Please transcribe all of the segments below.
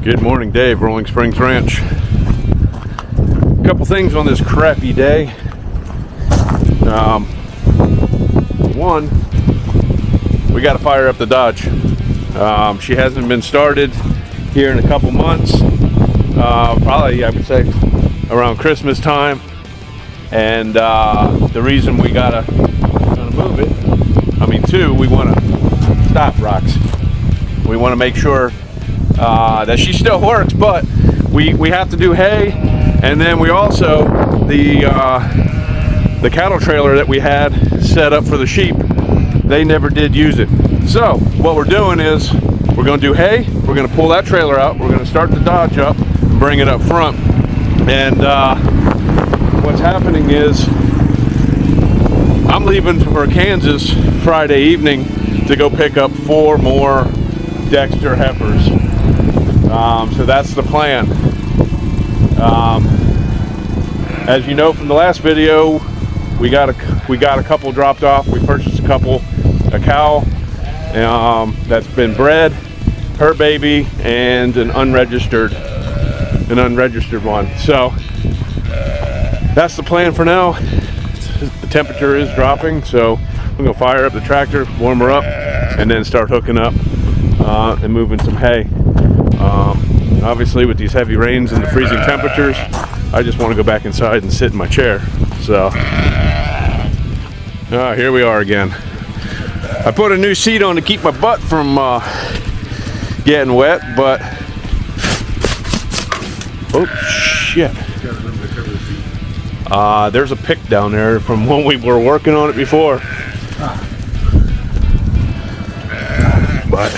Good morning, Dave, Rolling Springs Ranch. A couple things on this crappy day. One, we got to fire up the Dodge. She hasn't been started here in a couple months. Probably, I would say, around Christmas time. And the reason we gotta move it, two, we want to stop rocks. We want to make sure that she still works, but we have to do hay, and then we also the cattle trailer that we had set up for the sheep, they never did use it. So what we're doing is we're going to do hay. We're going to pull that trailer out. We're going to start the Dodge up and bring it up front. And what's happening is I'm leaving for Kansas Friday evening to go pick up 4 more Dexter heifers. So that's the plan. As you know from the last video, we got a couple dropped off. We purchased a cow that's been bred, her baby, and an unregistered one. So that's the plan for now. The temperature is dropping, so we're gonna fire up the tractor, warm her up, and then start hooking up and moving some hay. Obviously with these heavy rains and the freezing temperatures, I just want to go back inside and sit in my chair. So here we are again. I put a new seat on to keep my butt from getting wet, but oh shit. There's a pick down there from when we were working on it before. But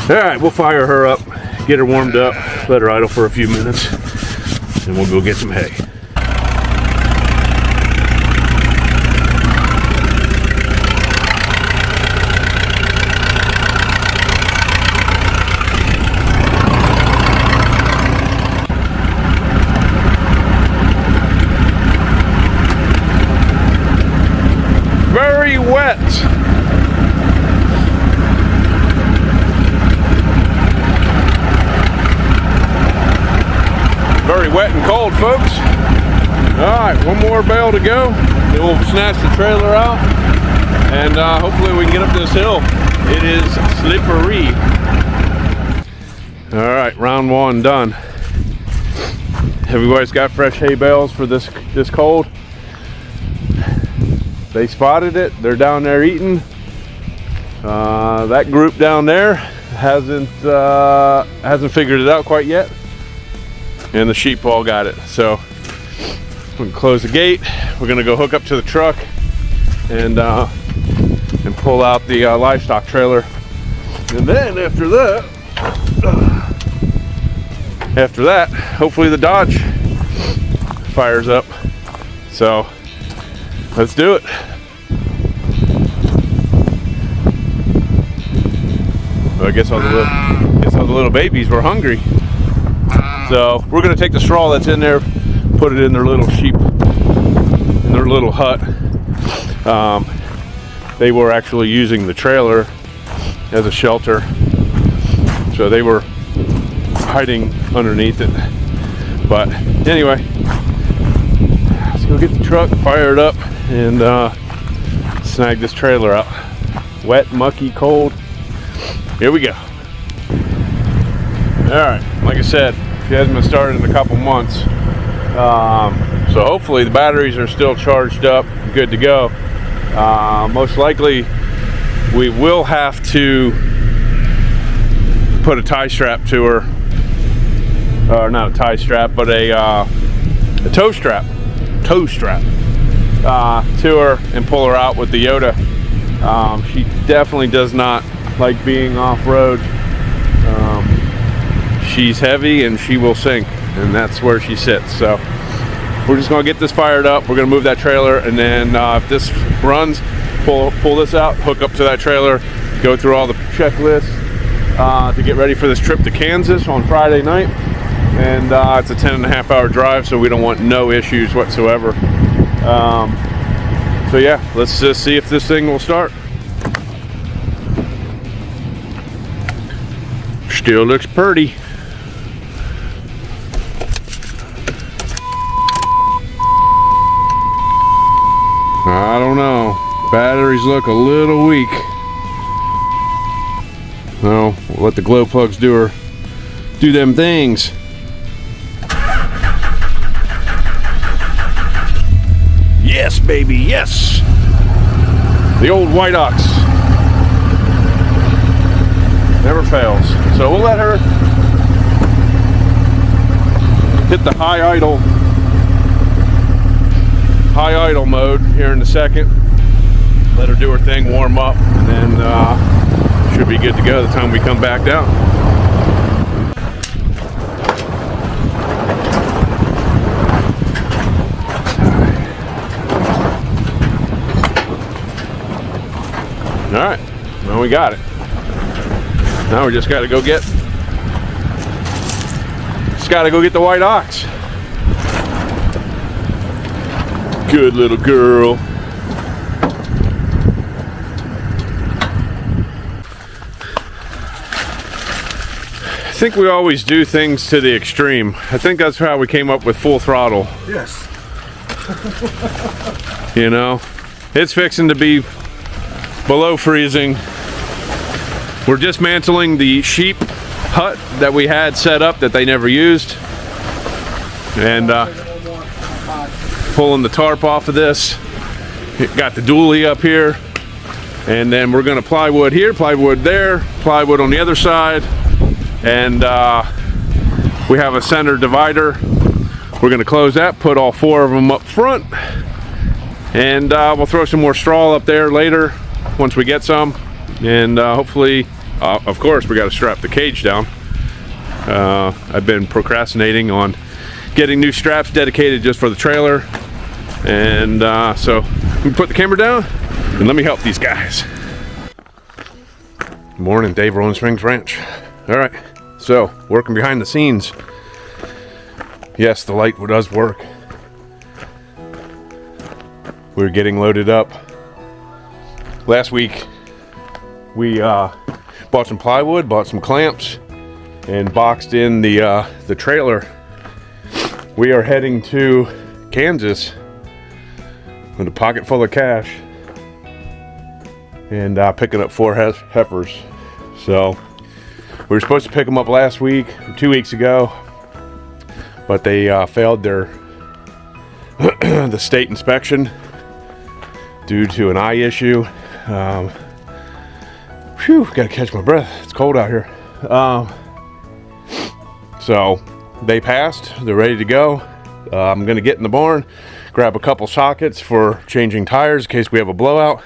alright, we'll fire her up, get her warmed up, let her idle for a few minutes, and we'll go get some hay. Very wet. Very wet and cold, folks. Alright, one more bale to go. Then we'll snatch the trailer out, and hopefully we can get up this hill. It is slippery. Alright, round 1 done. Have you guys got fresh hay bales for this cold? They spotted it. They're down there eating. That group down there hasn't figured it out quite yet. And the sheep all got it. So we're gonna close the gate. We're gonna go hook up to the truck and pull out the livestock trailer. And then after that, hopefully the Dodge fires up. So let's do it. So I guess all the little babies were hungry. So we're gonna take the straw that's in there, put it in their little sheep, in their little hut. They were actually using the trailer as a shelter, so they were hiding underneath it. But anyway, let's go get the truck, fire it up, and snag this trailer out. Wet, mucky, cold. Here we go. All right, like I said, she hasn't been started in a couple months, so hopefully the batteries are still charged up, good to go. Most likely we will have to put a tie strap to her, or not a tie strap, but a toe strap to her and pull her out with the Yoda. She definitely does not like being off-road. She's heavy and she will sink, and that's where she sits. So we're just gonna get this fired up. We're gonna move that trailer, and then if this runs, pull this out, hook up to that trailer, go through all the checklists to get ready for this trip to Kansas on Friday night. And it's a 10.5-hour drive, so we don't want no issues whatsoever. So yeah, let's just see if this thing will start. Still looks pretty. I don't know. Batteries look a little weak. Well, we'll let the glow plugs do them things. Yes, baby, yes. The old white ox never fails. So we'll let her hit the high idle mode here in a second. Let her do her thing, warm up, and then should be good to go the time we come back down. All right, well, we got it. Now we just got to go get the white ox. Good little girl. I think we always do things to the extreme. I think that's how we came up with full throttle. Yes. You know, it's fixing to be below freezing. We're dismantling the sheep hut that we had set up that they never used, and pulling the tarp off of this. Got the dually up here, and then we're going to plywood here, plywood there, plywood on the other side, and we have a center divider. We're going to close that, put all 4 of them up front, and we'll throw some more straw up there later once we get some, and hopefully, of course, we got to strap the cage down. I've been procrastinating on getting new straps dedicated just for the trailer, and so we put the camera down and let me help these guys. Good morning, Dave, Rolling Springs Ranch. All right, so working behind the scenes. Yes, the light does work. We're getting loaded up. Last week we bought some plywood, bought some clamps, and boxed in the trailer. We are heading to Kansas with a pocket full of cash and picking up 4 heifers. So we were supposed to pick them up last week, 2 weeks ago, but they failed their the state inspection due to an eye issue. Phew, gotta catch my breath. It's cold out here. So they passed. They're ready to go. I'm gonna get in the barn, grab a couple sockets for changing tires in case we have a blowout.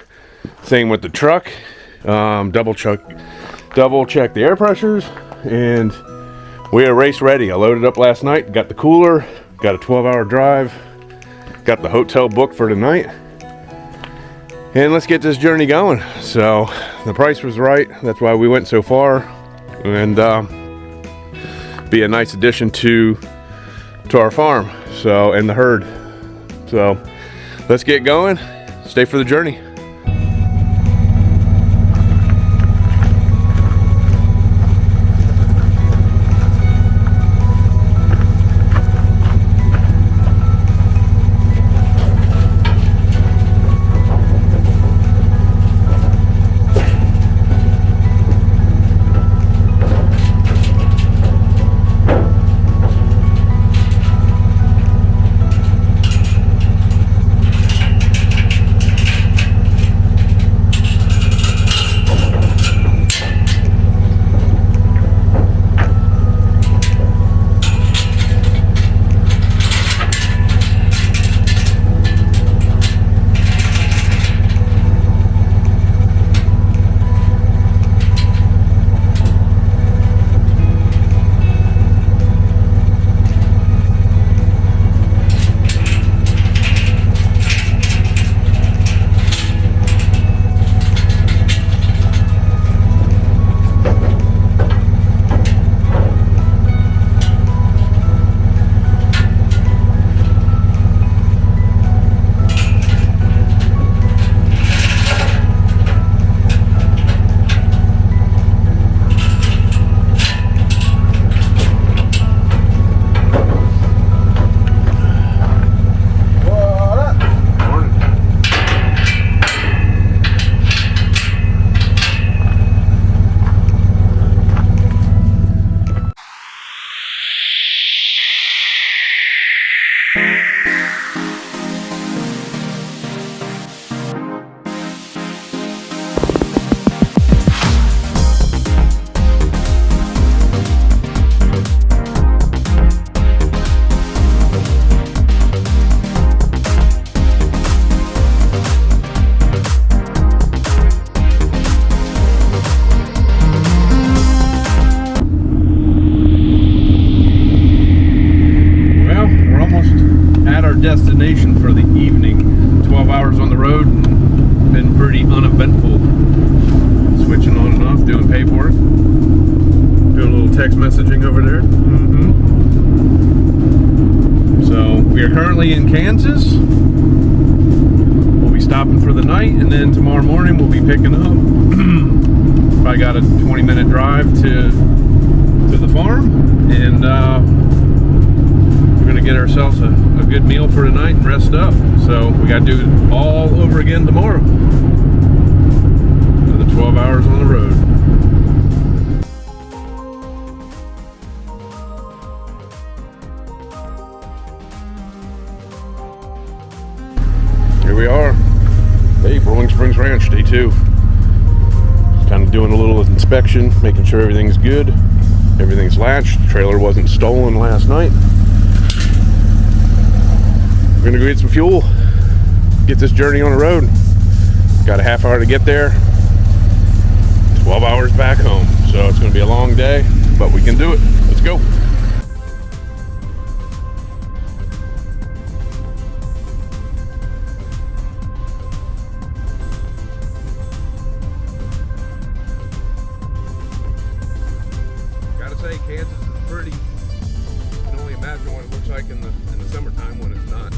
Same with the truck. Double check the air pressures, and we are race ready. I loaded up last night, got the cooler, got a 12-hour drive, got the hotel booked for tonight, and let's get this journey going. So the price was right, that's why we went so far, and be a nice addition to our farm, so, and the herd. So let's get going, stay for the journey. paperwork. Doing a little text messaging over there. So we are currently in Kansas. We'll be stopping for the night, and then tomorrow morning we'll be picking up. Probably got a 20-minute drive to the farm, and we're gonna get ourselves a good meal for tonight and rest up. So we got to do it all over again tomorrow. Another 12 hours on the road. Here we are. Hey, Rolling Springs Ranch, day 2. Just kind of doing a little inspection, making sure everything's good. Everything's latched. The trailer wasn't stolen last night. We're gonna go get some fuel, get this journey on the road. Got a half hour to get there, 12 hours back home. So it's gonna be a long day, but we can do it. Let's go. Gotta say, Kansas is pretty. You can only imagine what it looks like in the summertime when it's not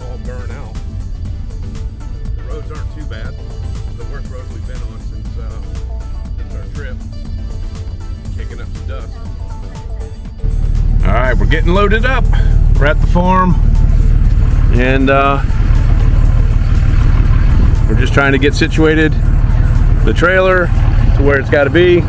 all burnt out. The roads aren't too bad. The worst road we've been on since our trip. Kicking up some dust. All right, we're getting loaded up. We're at the farm, and we're just trying to get situated. The trailer to where it's got to be.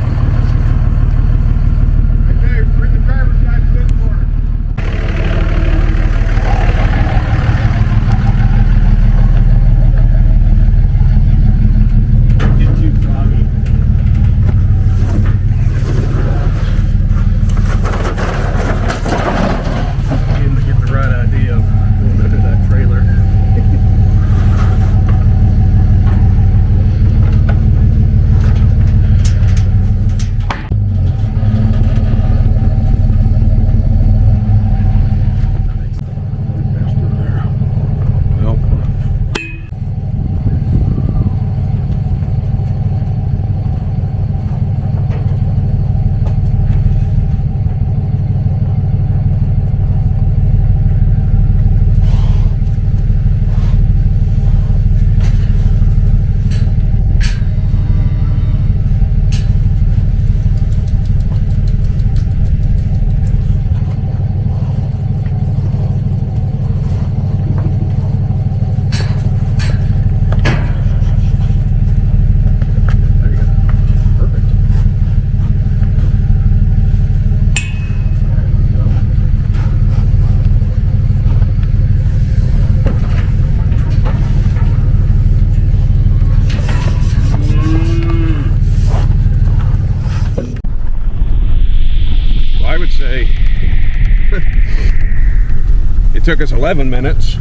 It took us 11 minutes.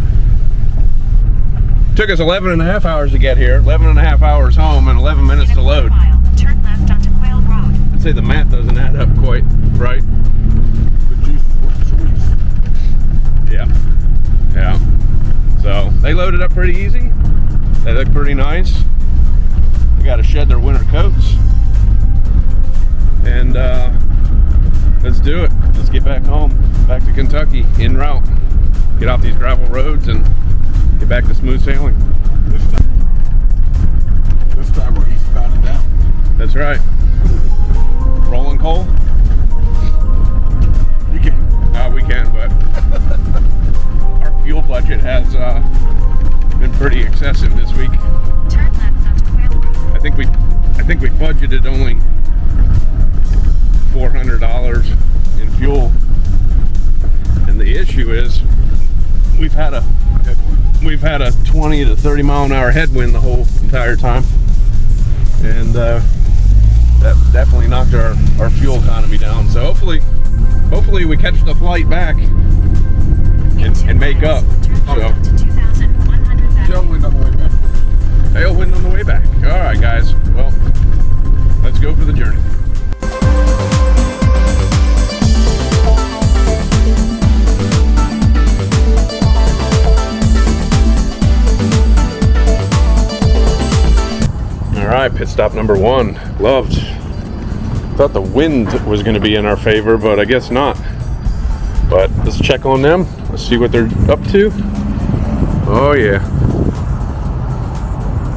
Took us 11 and a half hours to get here, 11 and a half hours home, and 11 minutes to load. Turn left onto Quail Road. I'd say the math doesn't add up quite right. Yeah. Yeah. So they loaded up pretty easy. They look pretty nice. We got to shed their winter coats. And let's do it. Let's get back home, back to Kentucky, en route. Get off these gravel roads and get back to smooth sailing. This time we're eastbound and down. That's right. Rolling coal? You can. We can, but our fuel budget has been pretty excessive this week. Turn left onto Quail Road. I think we budgeted only $400 in fuel, and the issue is we've had a 20 to 30 mile an hour headwind the whole entire time, and that definitely knocked our fuel economy down. So hopefully we catch the flight back and make up. So Tailwind on the way back. Tailwind on the way back. All right, guys. Well, let's go for the journey. All All right, pit stop number 1. Gloves. Thought the wind was going to be in our favor, but I guess not. But let's check on them. Let's see what they're up to. Oh yeah.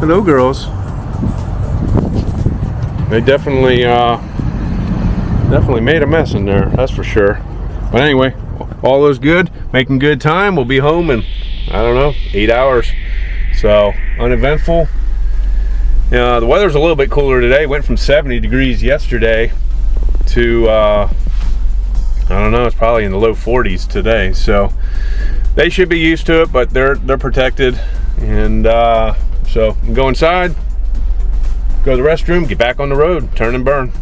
Hello, girls. They definitely made a mess in there, that's for sure. But anyway, all is good, making good time. We'll be home in, I don't know, 8 hours. So uneventful. The weather's a little bit cooler today. Went from 70 degrees yesterday to I don't know, it's probably in the low 40s today. So they should be used to it, but they're protected. And so go inside, go to the restroom, get back on the road, turn and burn.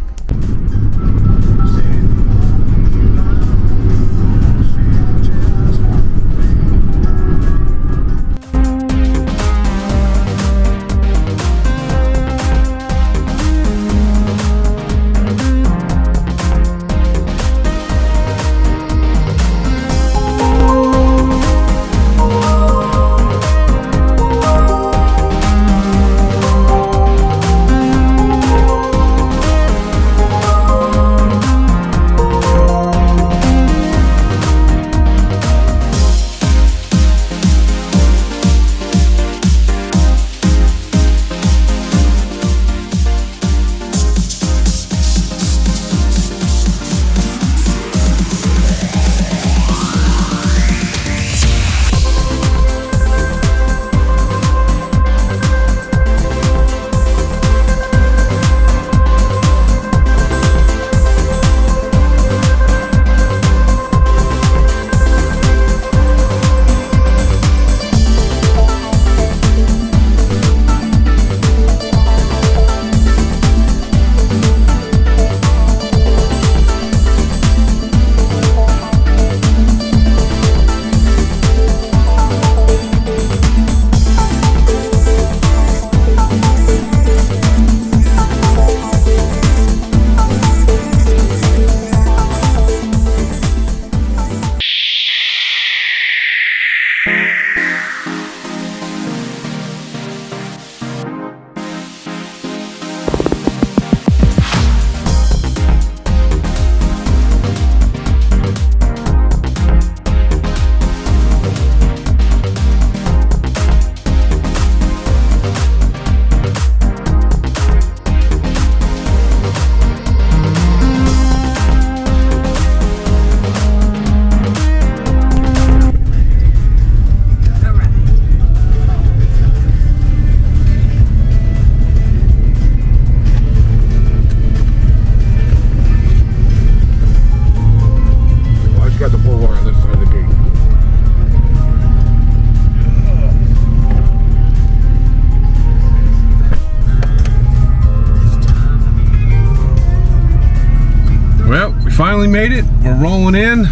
Finally made it. We're rolling in.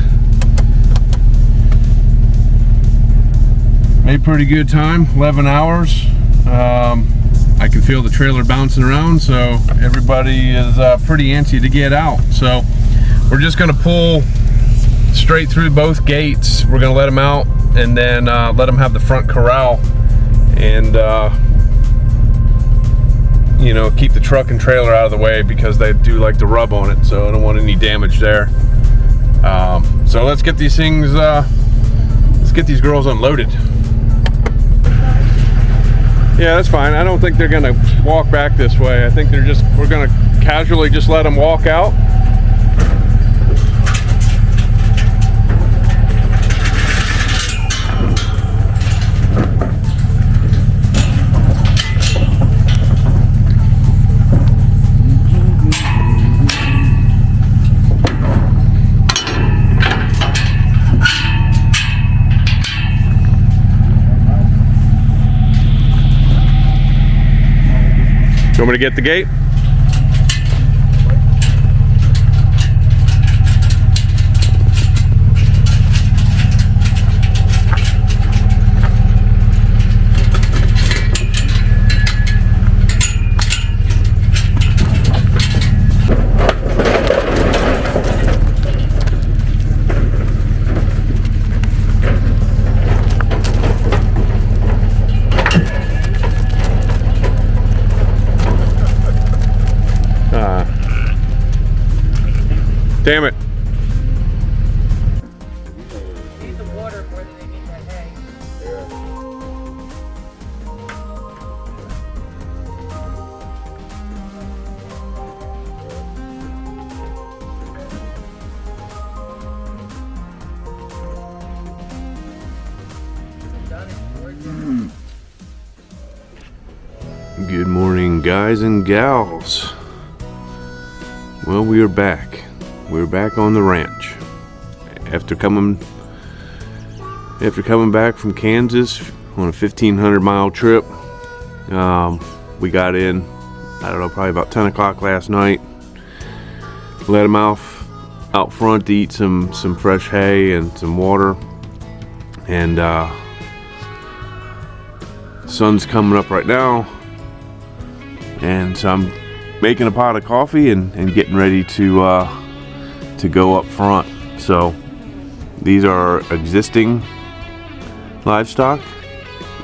Made pretty good time, 11 hours. I can feel the trailer bouncing around, so everybody is pretty antsy to get out. So we're just gonna pull straight through both gates. We're gonna let them out and then let them have the front corral and you know, keep the truck and trailer out of the way because they do like to rub on it, so I don't want any damage there. So let's get these things, let's get these girls unloaded. Yeah, that's fine. I don't think they're gonna walk back this way. I think they're just, we're gonna casually just let them walk out. You want me to get the gate? Damn it. They need the water more than they need that hay. Good morning, guys and gals. Well, we are back. We're back on the ranch. After coming back from Kansas on a 1,500-mile trip, we got in, I don't know, probably about 10 o'clock last night. Let them out front to eat some fresh hay and some water. And sun's coming up right now. And so I'm making a pot of coffee and getting ready to go up front. So these are existing livestock,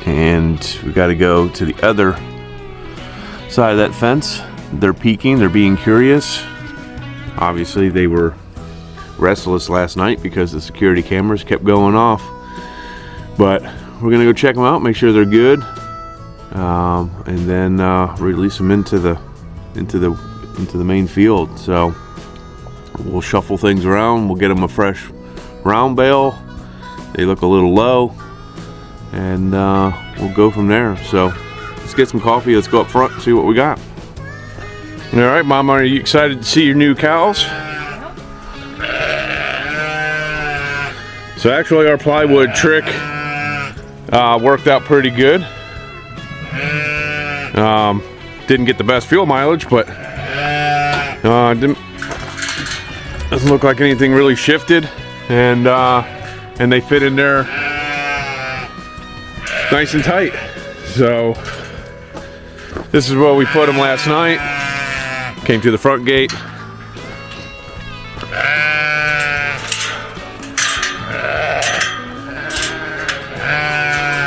and we got to go to the other side of that fence. They're peeking, they're being curious. Obviously they were restless last night because the security cameras kept going off, but we're gonna go check them out, make sure they're good, and then release them into the main field. So we'll shuffle things around. We'll get them a fresh round bale. They look a little low, and we'll go from there. So let's get some coffee. Let's go up front and see what we got. All right, Mama, are you excited to see your new cows? So actually our plywood trick worked out pretty good. Didn't get the best fuel mileage, but doesn't look like anything really shifted, and they fit in there nice and tight. So this is where we put them last night. Came through the front gate.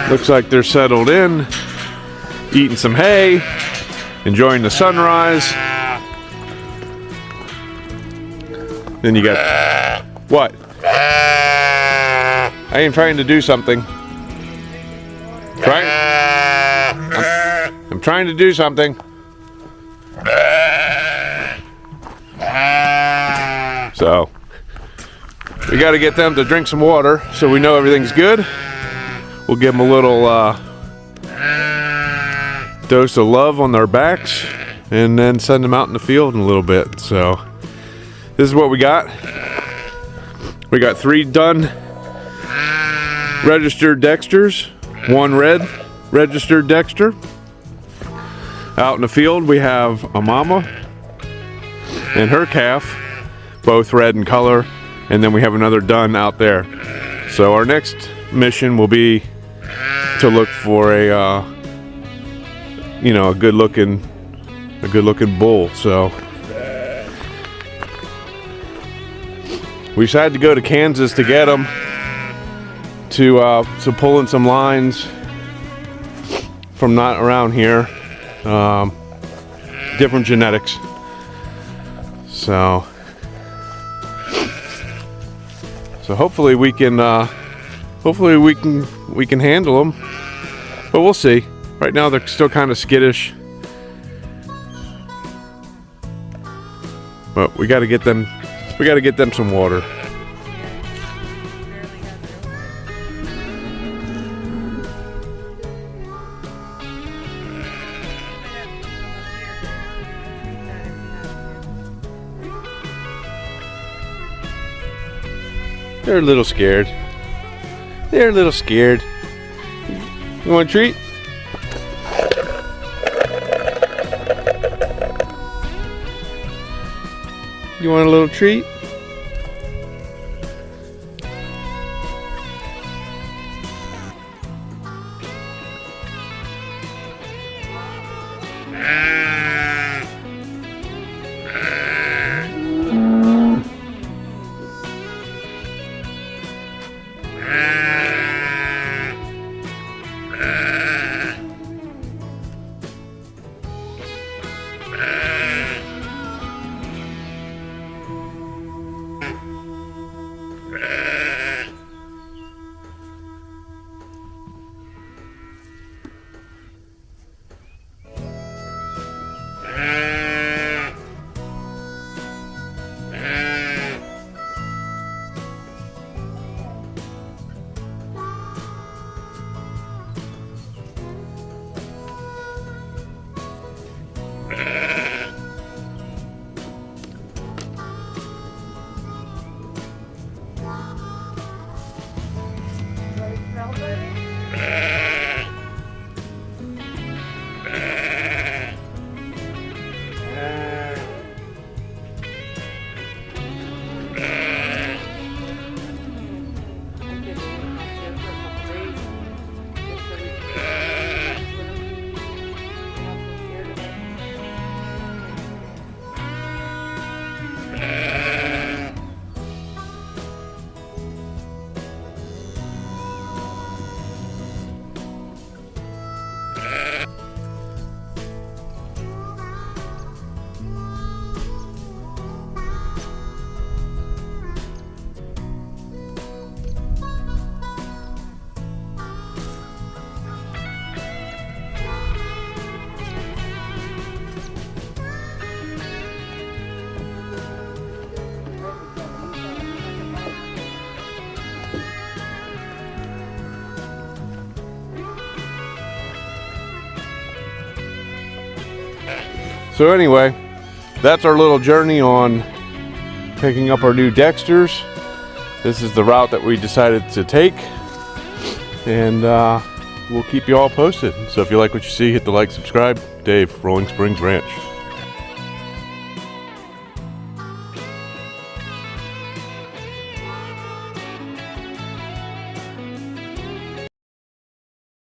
Looks like they're settled in, eating some hay, enjoying the sunrise. Then you got what? I ain't trying to do something. I'm trying to do something. So we got to get them to drink some water so we know everything's good. We'll give them a little dose of love on their backs, and then send them out in the field in a little bit. So this is what we got. We got 3 done registered Dexters, 1 red registered Dexter. Out in the field we have a mama and her calf, both red in color, and then we have another dun out there. So our next mission will be to look for a good looking bull. So we decided to go to Kansas to get them, to pull in some lines from not around here, different genetics. So hopefully we can handle them, but we'll see. Right now they're still kind of skittish, but we got to get them some water. They're a little scared. They're a little scared. You want a treat? You want a little treat? So anyway, that's our little journey on picking up our new Dexters. This is the route that we decided to take, and we'll keep you all posted. So if you like what you see, hit the like, subscribe. Dave, Rolling Springs Ranch.